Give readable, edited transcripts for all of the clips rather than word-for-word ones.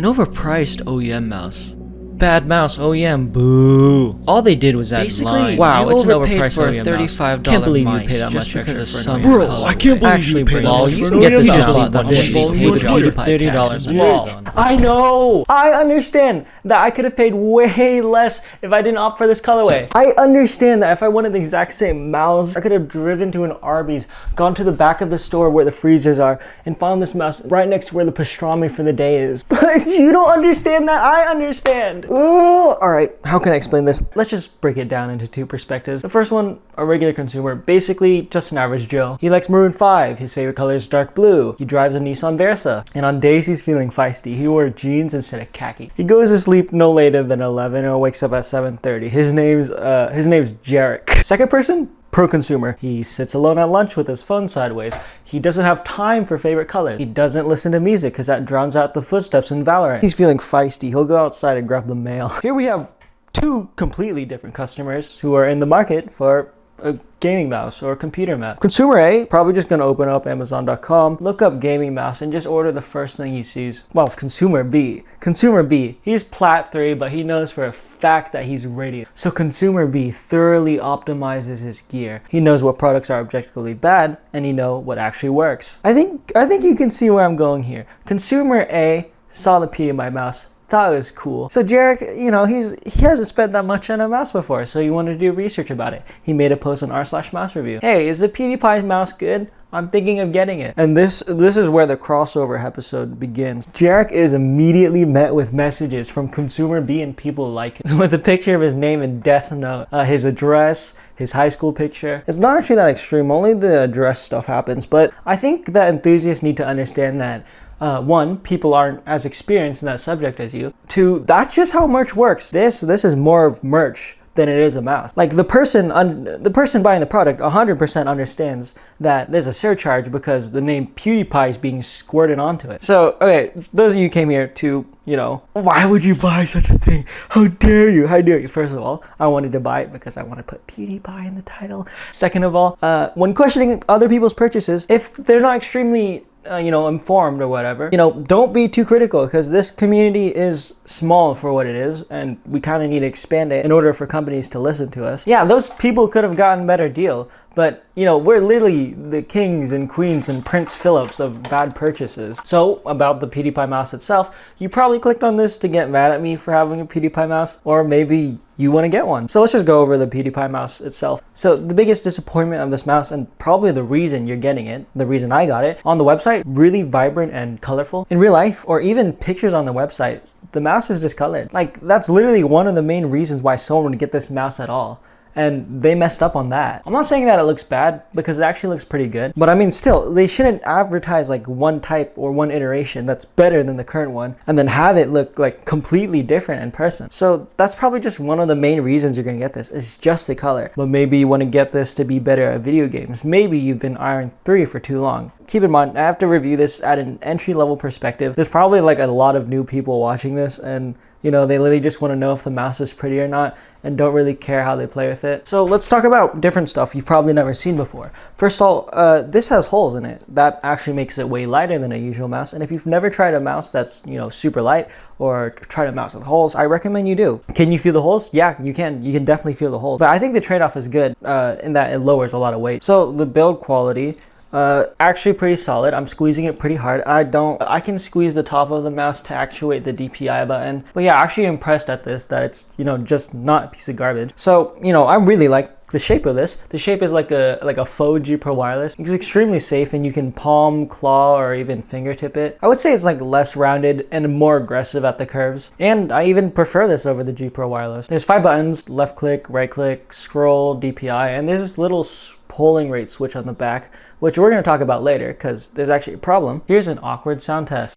An overpriced OEM mouse. Bad mouse, OEM, boo. All they did was add lines. Wow, it's an overpriced for OEM $35 Can't believe you mice pay that just much because extra of for an some OEM colorway. mouse. Bro, I can't believe Actually, you paid that lol, much you for can an get OEM this mouse. just Just on leave the that shit PewDiePie on Twitter. tax. $30 Lol. I know. I understand that I could have paid way less if I didn't opt for this colorway. I understand that if I wanted the exact same mouse, I could have driven to an Arby's, gone to the back of the store where the freezers are, and found this mouse right next to where the pastrami for the day is. But you don't understand that. I understand. Ooh. All right, how can I explain this? Let's just break it down into two perspectives. The first one, a regular consumer, basically just an average Joe. He likes Maroon 5. His favorite color is dark blue. He drives a Nissan Versa. And on days he's feeling feisty, he wore jeans instead of khaki. He goes to sleep no later than 11 or wakes up at 7:30. His name's Jarek. Second person, pro-consumer. He sits alone at lunch with his phone sideways. He doesn't have time for favorite colors. He doesn't listen to music because that drowns out the footsteps in Valorant. He's feeling feisty. He'll go outside and grab the mail. Here we have two completely different customers who are in the market for a gaming mouse or a computer mouse. Consumer A, probably just gonna open up Amazon.com, look up gaming mouse, and just order the first thing he sees. Well, it's Consumer B. Consumer B, he's Plat 3, but he knows for a fact that he's radiant. So Consumer B thoroughly optimizes his gear. He knows what products are objectively bad, and he knows what actually works. I think you can see where I'm going here. Consumer A saw the PewDiePie mouse, thought it was cool. So Jarek, you know, he hasn't spent that much on a mouse before, so he wanted to do research about it. He made a post on r/mouse review. Hey, is the PewDiePie mouse good? I'm thinking of getting it. And this is where the crossover episode begins. Jarek is immediately met with messages from Consumer B and people like him with a picture of his name in Death Note, his address, his high school picture. It's not actually that extreme, only the address stuff happens, but I think that enthusiasts need to understand that one, people aren't as experienced in that subject as you. Two, that's just how merch works. This is more of merch than it is a mouse. Like the person buying the product 100% understands that there's a surcharge because the name PewDiePie is being squirted onto it. So, okay, those of you who came here to, you know, why would you buy such a thing? How dare you? How dare you? First of all, I wanted to buy it because I want to put PewDiePie in the title. Second of all, when questioning other people's purchases, if they're not extremely informed or whatever, don't be too critical because this community is small for what it is and we kind of need to expand it in order for companies to listen to us. Yeah, those people could have gotten a better deal, but we're literally the kings and queens and Prince Philips of bad purchases. So about the PewDiePie mouse itself, you probably clicked on this to get mad at me for having a PewDiePie mouse, or maybe you want to get one. So let's just go over the PewDiePie mouse itself. So the biggest disappointment of this mouse, and probably the reason you're getting it, the reason I got it, on the website, really vibrant and colorful. In real life, or even pictures on the website, the mouse is discolored. Like, that's literally one of the main reasons why someone would get this mouse at all. And they messed up on that. I'm not saying that it looks bad because it actually looks pretty good, but I mean, still, they shouldn't advertise like one type or one iteration that's better than the current one and then have it look like completely different in person. So that's probably just one of the main reasons you're gonna get this. It's just the color. But maybe you want to get this to be better at video games. Maybe you've been Iron 3 for too long. Keep in mind, I have to review this at an entry-level perspective. There's probably like a lot of new people watching this, and they literally just want to know if the mouse is pretty or not and don't really care how they play with it. So let's talk about different stuff you've probably never seen before. First of all, this has holes in it. That actually makes it way lighter than a usual mouse. And if you've never tried a mouse that's, super light or tried a mouse with holes, I recommend you do. Can you feel the holes? Yeah, you can. You can definitely feel the holes. But I think the trade-off is good in that it lowers a lot of weight. So the build quality, actually pretty solid. I'm squeezing it pretty hard. I can squeeze the top of the mouse to actuate the DPI button. But yeah, actually impressed at this, that it's, just not a piece of garbage. So, I really like the shape of this. The shape is like a faux G Pro wireless. It's extremely safe and you can palm, claw, or even fingertip it. I would say it's like less rounded and more aggressive at the curves. And I even prefer this over the G Pro wireless. There's 5 buttons: left click, right click, scroll, DPI, and there's this little polling rate switch on the back, which we're going to talk about later because there's actually a problem. Here's an awkward sound test.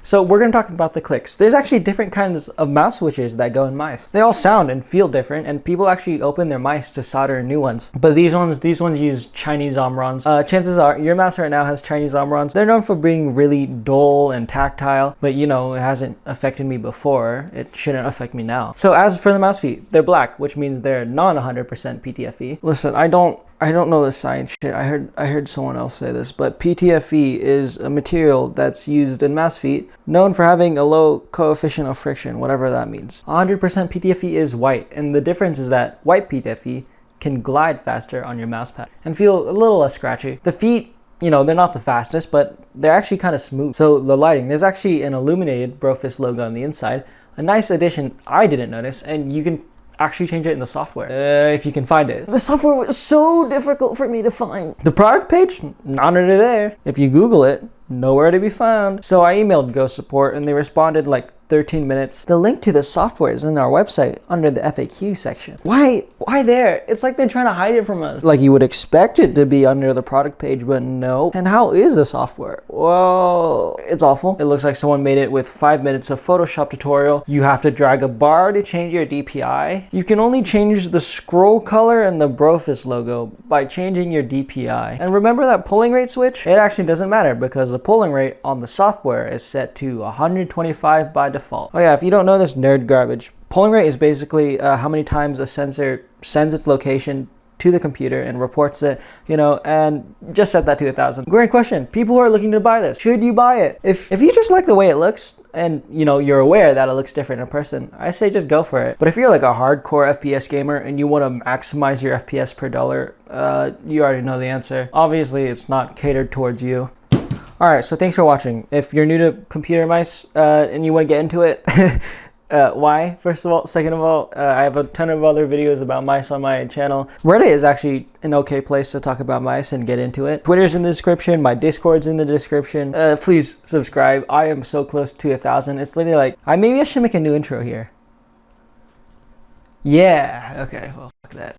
So we're going to talk about the clicks. There's actually different kinds of mouse switches that go in mice. They all sound and feel different, and people actually open their mice to solder new ones. But these ones use Chinese Omrons. Chances are your mouse right now has Chinese Omrons. They're known for being really dull and tactile, but you know, it hasn't affected me before. It shouldn't affect me now. So as for the mouse feet, they're black, which means they're non 100% PTFE. Listen, I don't know the science shit. I heard someone else say this, but PTFE is a material that's used in mouse feet, known for having a low coefficient of friction, whatever that means. 100% PTFE is white, and the difference is that white PTFE can glide faster on your mouse pad and feel a little less scratchy. The feet, you know, they're not the fastest, but they're actually kind of smooth. So the lighting, there's actually an illuminated Brofist logo on the inside. A nice addition I didn't notice, and you can actually change it in the software, if you can find it. The software was so difficult for me to find. The product page, not under there. If you Google it, nowhere to be found. So I emailed Ghost Support and they responded like 13 minutes. The link to the software is in our website under the FAQ section. Why there? It's like they're trying to hide it from us. Like you would expect it to be under the product page, but no. And how is the software? Well, it's awful. It looks like someone made it with 5 minutes of Photoshop tutorial. You have to drag a bar to change your DPI. You can only change the scroll color and the Brofist logo by changing your DPI. And remember that polling rate switch? It actually doesn't matter because the polling rate on the software is set to 125 by default. Oh yeah, if you don't know this nerd garbage, polling rate is basically how many times a sensor sends its location to the computer and reports it, you know, and just set that to 1,000. Great question. People who are looking to buy this, should you buy it? If you just like the way it looks and, you know, you're aware that it looks different in person, I say just go for it. But if you're like a hardcore FPS gamer and you want to maximize your FPS per dollar, you already know the answer. Obviously, it's not catered towards you. Alright, so thanks for watching. If you're new to computer mice and you want to get into it, why, first of all? Second of all, I have a ton of other videos about mice on my channel. Reddit is actually an okay place to talk about mice and get into it. Twitter's in the description, my Discord's in the description. Please subscribe. I am so close to 1,000. It's literally like, maybe I should make a new intro here. Yeah, okay, well, fuck that.